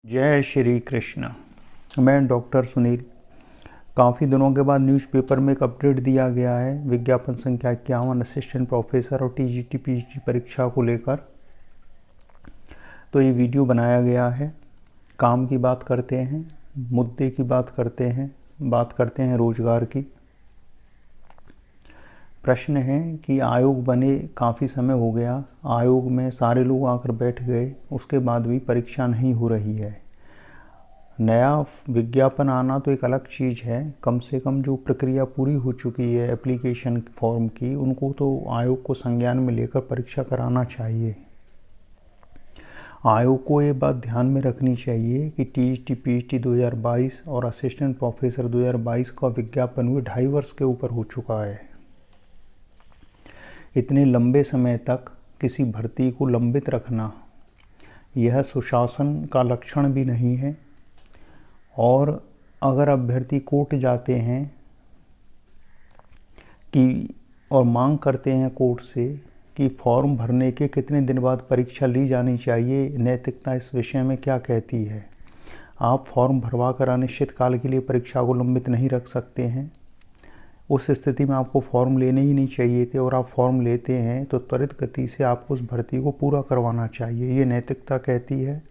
जय श्री कृष्ण। मैं डॉक्टर सुनील। काफ़ी दिनों के बाद न्यूज़पेपर में एक अपडेट दिया गया है विज्ञापन संख्या 51 असिस्टेंट प्रोफेसर और टीजीटी पीएचडी परीक्षा को लेकर। तो ये वीडियो बनाया गया है। काम की बात करते हैं, मुद्दे की बात करते हैं रोजगार की। प्रश्न है कि आयोग बने काफ़ी समय हो गया, आयोग में सारे लोग आकर बैठ गए, उसके बाद भी परीक्षा नहीं हो रही है। नया विज्ञापन आना तो एक अलग चीज़ है, कम से कम जो प्रक्रिया पूरी हो चुकी है एप्लीकेशन फॉर्म की, उनको तो आयोग को संज्ञान में लेकर परीक्षा कराना चाहिए। आयोग को ये बात ध्यान में रखनी चाहिए कि टीजीटी पीएचडी 2022 और असिस्टेंट प्रोफेसर 2022 का विज्ञापन हुए 2.5 वर्ष के ऊपर हो चुका है। इतने लंबे समय तक किसी भर्ती को लंबित रखना यह सुशासन का लक्षण भी नहीं है। और अगर अभ्यर्थी कोर्ट जाते हैं और मांग करते हैं कोर्ट से कि फॉर्म भरने के कितने दिन बाद परीक्षा ली जानी चाहिए, नैतिकता इस विषय में क्या कहती है? आप फॉर्म भरवा कर अनिश्चित काल के लिए परीक्षा को लंबित नहीं रख सकते हैं। उस स्थिति में आपको फॉर्म लेने ही नहीं चाहिए थे, और आप फॉर्म लेते हैं तो त्वरित गति से आपको उस भर्ती को पूरा करवाना चाहिए, ये नैतिकता कहती है।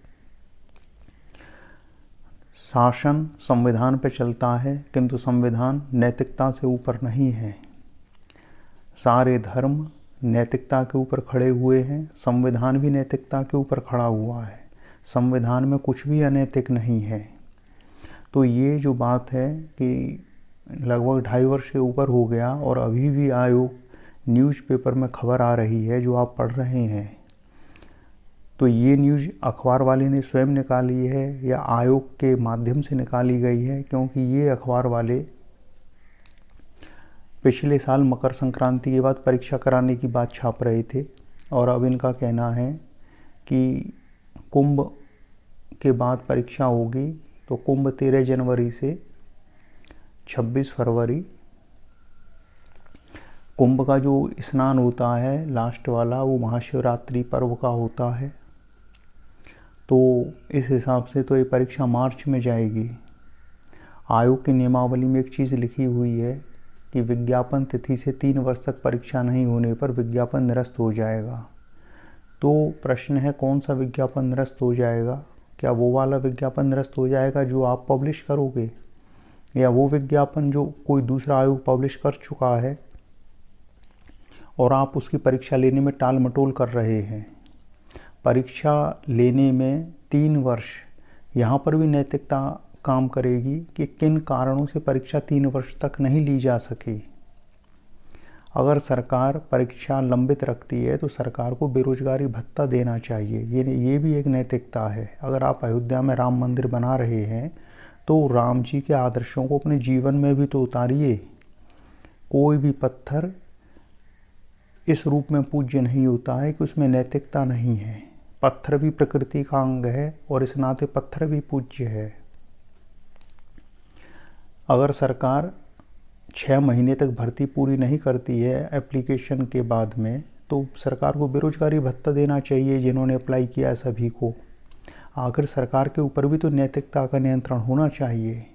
शासन संविधान पर चलता है, किंतु संविधान नैतिकता से ऊपर नहीं है। सारे धर्म नैतिकता के ऊपर खड़े हुए हैं, संविधान भी नैतिकता के ऊपर खड़ा हुआ है। संविधान में कुछ भी अनैतिक नहीं है। तो ये जो बात है कि लगभग 2.5 वर्ष के ऊपर हो गया और अभी भी आयोग न्यूज़पेपर में खबर आ रही है जो आप पढ़ रहे हैं, तो ये न्यूज़ अखबार वाले ने स्वयं निकाली है या आयोग के माध्यम से निकाली गई है? क्योंकि ये अखबार वाले पिछले साल मकर संक्रांति के बाद परीक्षा कराने की बात छाप रहे थे, और अब इनका कहना है कि कुंभ के बाद परीक्षा होगी। तो कुंभ 13 जनवरी से 26 फरवरी कुंभ का जो स्नान होता है लास्ट वाला, वो महाशिवरात्रि पर्व का होता है। तो इस हिसाब से तो ये परीक्षा मार्च में जाएगी। आयोग की नियमावली में एक चीज़ लिखी हुई है कि विज्ञापन तिथि से 3 वर्ष तक परीक्षा नहीं होने पर विज्ञापन निरस्त हो जाएगा। तो प्रश्न है, कौन सा विज्ञापन निरस्त हो जाएगा? क्या वो वाला विज्ञापन निरस्त हो जाएगा जो आप पब्लिश करोगे, या वो विज्ञापन जो कोई दूसरा आयोग पब्लिश कर चुका है और आप उसकी परीक्षा लेने में टाल मटोल कर रहे हैं? परीक्षा लेने में 3 वर्ष, यहाँ पर भी नैतिकता काम करेगी कि किन कारणों से परीक्षा 3 वर्ष तक नहीं ली जा सकी। अगर सरकार परीक्षा लंबित रखती है तो सरकार को बेरोजगारी भत्ता देना चाहिए, ये भी एक नैतिकता है। अगर आप अयोध्या में राम मंदिर बना रहे हैं तो राम जी के आदर्शों को अपने जीवन में भी तो उतारिए। कोई भी पत्थर इस रूप में पूज्य नहीं होता है कि उसमें नैतिकता नहीं है। पत्थर भी प्रकृति का अंग है और इस नाते पत्थर भी पूज्य है। अगर सरकार 6 महीने तक भर्ती पूरी नहीं करती है एप्लीकेशन के बाद में, तो सरकार को बेरोजगारी भत्ता देना चाहिए जिन्होंने अप्लाई किया है सभी को। आखिर सरकार के ऊपर भी तो नैतिकता का नियंत्रण होना चाहिए।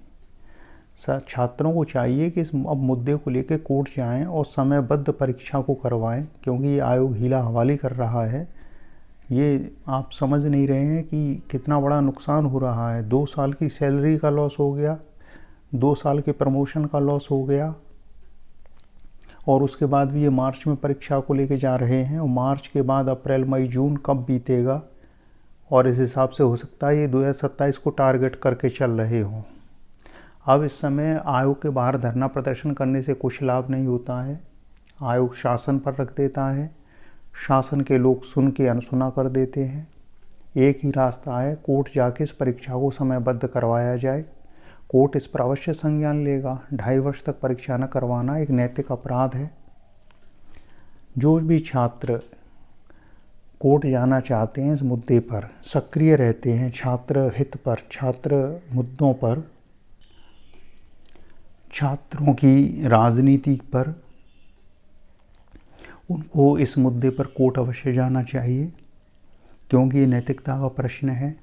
छात्रों को चाहिए कि इस अब मुद्दे को लेकर कोर्ट जाएं और समयबद्ध परीक्षा को करवाएं, क्योंकि ये आयोग हीला हवाली कर रहा है। ये आप समझ नहीं रहे हैं कि कितना बड़ा नुकसान हो रहा है। 2 साल की सैलरी का लॉस हो गया, 2 साल के प्रमोशन का लॉस हो गया, और उसके बाद भी ये मार्च में परीक्षा को लेके जा रहे हैं, और मार्च के बाद अप्रैल मई जून कब बीतेगा, और इस हिसाब से हो सकता है ये 2027 को टारगेट करके चल रहे हों। अब इस समय आयोग के बाहर धरना प्रदर्शन करने से कुछ लाभ नहीं होता है। आयोग शासन पर रख देता है, शासन के लोग सुन के अनसुना कर देते हैं। एक ही रास्ता है, कोर्ट जाके इस परीक्षा को समयबद्ध करवाया जाए। कोर्ट इस पर अवश्य संज्ञान लेगा। 2.5 वर्ष तक परीक्षा न करवाना एक नैतिक अपराध है। जो भी छात्र कोर्ट जाना चाहते हैं, इस मुद्दे पर सक्रिय रहते हैं, छात्र हित पर, छात्र मुद्दों पर, छात्रों की राजनीति पर, उनको इस मुद्दे पर कोर्ट अवश्य जाना चाहिए, क्योंकि ये नैतिकता का प्रश्न है।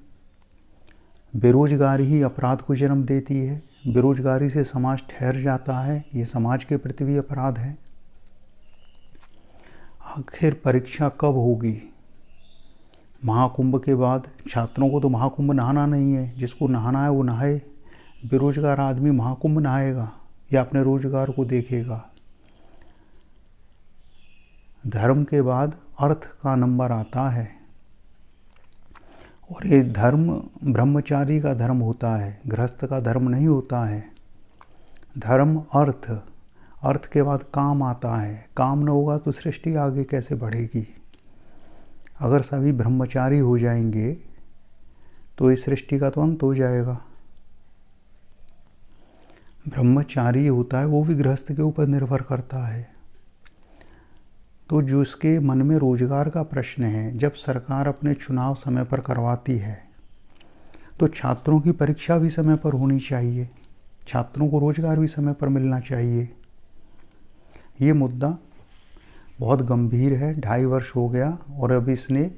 बेरोजगारी ही अपराध को जन्म देती है। बेरोजगारी से समाज ठहर जाता है, ये समाज के प्रति भी अपराध है। आखिर परीक्षा कब होगी? महाकुंभ के बाद। छात्रों को तो महाकुंभ नहाना नहीं है, जिसको नहाना है वो नहाए। बेरोजगार आदमी महाकुंभ नहाएगा या अपने रोजगार को देखेगा? धर्म के बाद अर्थ का नंबर आता है, और ये धर्म ब्रह्मचारी का धर्म होता है, गृहस्थ का धर्म नहीं होता है। धर्म अर्थ, अर्थ के बाद काम आता है। काम न होगा तो सृष्टि आगे कैसे बढ़ेगी? अगर सभी ब्रह्मचारी हो जाएंगे तो इस सृष्टि का तो अंत हो जाएगा। ब्रह्मचारी होता है वो भी गृहस्थ के ऊपर निर्भर करता है। तो जो इसके मन में रोजगार का प्रश्न है, जब सरकार अपने चुनाव समय पर करवाती है तो छात्रों की परीक्षा भी समय पर होनी चाहिए, छात्रों को रोजगार भी समय पर मिलना चाहिए। ये मुद्दा बहुत गंभीर है। 2.5 वर्ष हो गया और अब इसने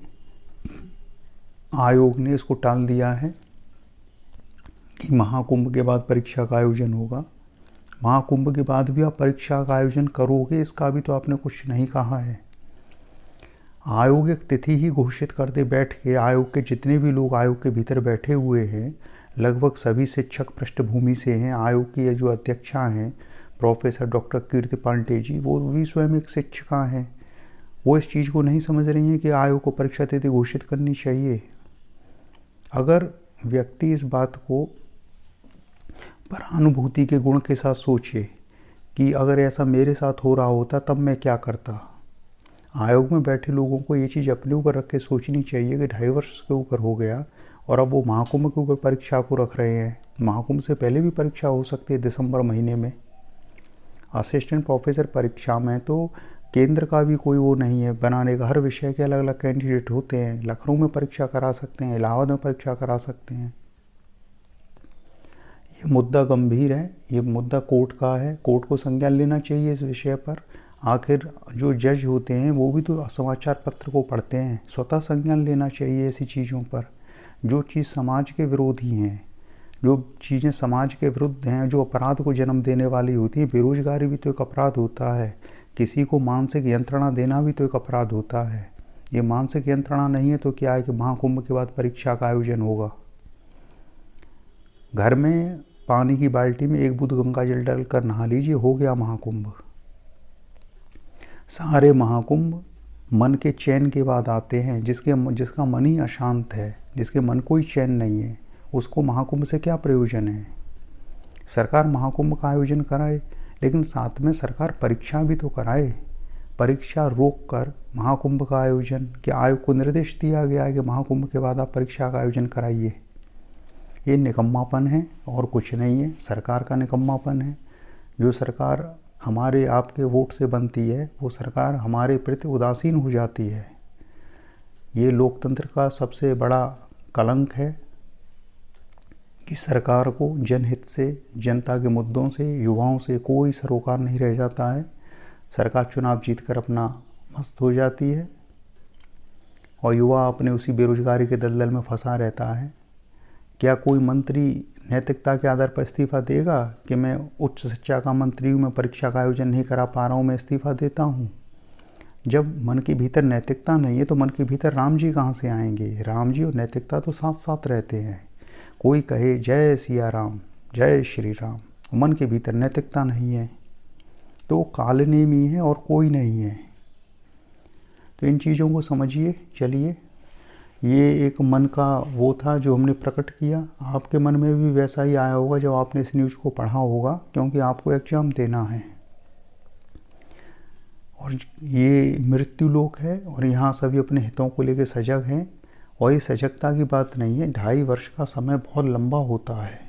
आयोग ने इसको टाल दिया है कि महाकुंभ के बाद परीक्षा का आयोजन होगा। महाकुंभ के बाद भी आप परीक्षा का आयोजन करोगे, इसका भी तो आपने कुछ नहीं कहा है। आयोग एक तिथि ही घोषित कर दे बैठ के। आयोग के जितने भी लोग आयोग के भीतर बैठे हुए हैं लगभग सभी शिक्षक पृष्ठभूमि से हैं। आयोग की जो अध्यक्षा हैं प्रोफेसर डॉक्टर कीर्ति पांडे जी, वो भी स्वयं एक शिक्षिका हैं। वो इस चीज़ को नहीं समझ रही हैं कि आयोग को परीक्षा तिथि घोषित करनी चाहिए। अगर व्यक्ति इस बात को परानुभूति के गुण के साथ सोचे कि अगर ऐसा मेरे साथ हो रहा होता तब मैं क्या करता। आयोग में बैठे लोगों को ये चीज़ अपने ऊपर रख के सोचनी चाहिए कि 2.5 वर्ष के ऊपर हो गया और अब वो महाकुंभ के ऊपर परीक्षा को रख रहे हैं। महाकुंभ से पहले भी परीक्षा हो सकती है, दिसंबर महीने में। असिस्टेंट प्रोफेसर परीक्षा में तो केंद्र का भी कोई वो नहीं है बनाने का। हर विषय के अलग अलग कैंडिडेट होते हैं। लखनऊ में परीक्षा करा सकते हैं, इलाहाबाद में परीक्षा करा सकते हैं। ये मुद्दा गंभीर है, ये मुद्दा कोर्ट का है। कोर्ट को संज्ञान लेना चाहिए इस विषय पर। आखिर जो जज होते हैं वो भी तो समाचार पत्र को पढ़ते हैं, स्वतः संज्ञान लेना चाहिए ऐसी चीज़ों पर। जो चीज़ समाज के विरोधी हैं, जो चीज़ें समाज के विरुद्ध हैं, जो अपराध को जन्म देने वाली होती है। बेरोजगारी भी तो एक अपराध होता है। किसी को मानसिक यंत्रणा देना भी तो एक अपराध होता है। ये मानसिक यंत्रणा नहीं है तो क्या है कि महाकुंभ के बाद परीक्षा का आयोजन होगा। घर में पानी की बाल्टी में 1 बूंद गंगा जल डालकर नहा लीजिए, हो गया महाकुंभ। सारे महाकुंभ मन के चैन के बाद आते हैं। जिसका मन ही अशांत है, जिसके मन को ही चैन नहीं है, उसको महाकुंभ से क्या प्रयोजन है। सरकार महाकुंभ का आयोजन कराए, लेकिन साथ में सरकार परीक्षा भी तो कराए। परीक्षा रोक कर महाकुंभ का आयोजन, क्या आयोग को निर्देश दिया गया है कि महाकुंभ के बाद आप परीक्षा का आयोजन कराइए? ये निकम्मापन है और कुछ नहीं है, सरकार का निकम्मापन है। जो सरकार हमारे आपके वोट से बनती है वो सरकार हमारे प्रति उदासीन हो जाती है। ये लोकतंत्र का सबसे बड़ा कलंक है कि सरकार को जनहित से, जनता के मुद्दों से, युवाओं से कोई सरोकार नहीं रह जाता है। सरकार चुनाव जीतकर अपना मस्त हो जाती है और युवा अपने उसी बेरोजगारी के दलदल में फंसा रहता है। क्या कोई मंत्री नैतिकता के आधार पर इस्तीफ़ा देगा कि मैं उच्च शिक्षा का मंत्री हूँ, मैं परीक्षा का आयोजन नहीं करा पा रहा हूँ, मैं इस्तीफ़ा देता हूँ? जब मन के भीतर नैतिकता नहीं है तो मन के भीतर राम जी कहाँ से आएंगे? राम जी और नैतिकता तो साथ साथ रहते हैं। कोई कहे जय सिया राम, जय श्री राम, मन के भीतर नैतिकता नहीं है तो कालनेमी है और कोई नहीं है। तो इन चीज़ों को समझिए। चलिए, ये एक मन का वो था जो हमने प्रकट किया। आपके मन में भी वैसा ही आया होगा जब आपने इस न्यूज़ को पढ़ा होगा, क्योंकि आपको एग्ज़ाम देना है और ये मृत्यु लोक है और यहाँ सभी अपने हितों को लेकर सजग हैं। और ये सजगता की बात नहीं है। 2.5 वर्ष का समय बहुत लंबा होता है।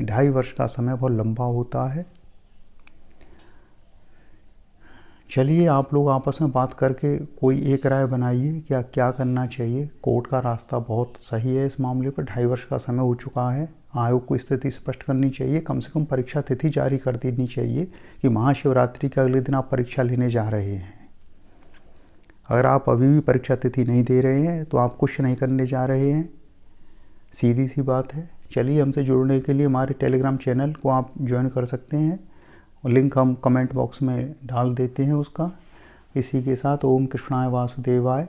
2.5 वर्ष का समय बहुत लंबा होता है। चलिए, आप लोग आपस में बात करके कोई एक राय बनाइए क्या क्या करना चाहिए। कोर्ट का रास्ता बहुत सही है इस मामले पर। 2.5 वर्ष का समय हो चुका है। आयोग को स्थिति स्पष्ट करनी चाहिए। कम से कम परीक्षा तिथि जारी कर देनी चाहिए कि महाशिवरात्रि के अगले दिन आप परीक्षा लेने जा रहे हैं। अगर आप अभी भी परीक्षा तिथि नहीं दे रहे हैं तो आप कुछ नहीं करने जा रहे हैं। सीधी सी बात है। चलिए, हमसे जुड़ने के लिए हमारे टेलीग्राम चैनल को आप ज्वाइन कर सकते हैं, और लिंक हम कमेंट बॉक्स में डाल देते हैं उसका। इसी के साथ ओम कृष्णाय वासुदेवाय,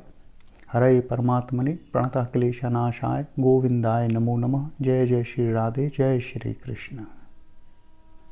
हरे परमात्मने प्रणतः क्लेशनाशाय, गोविंदाय नमो नमः। जय जय श्री राधे, जय श्री कृष्ण।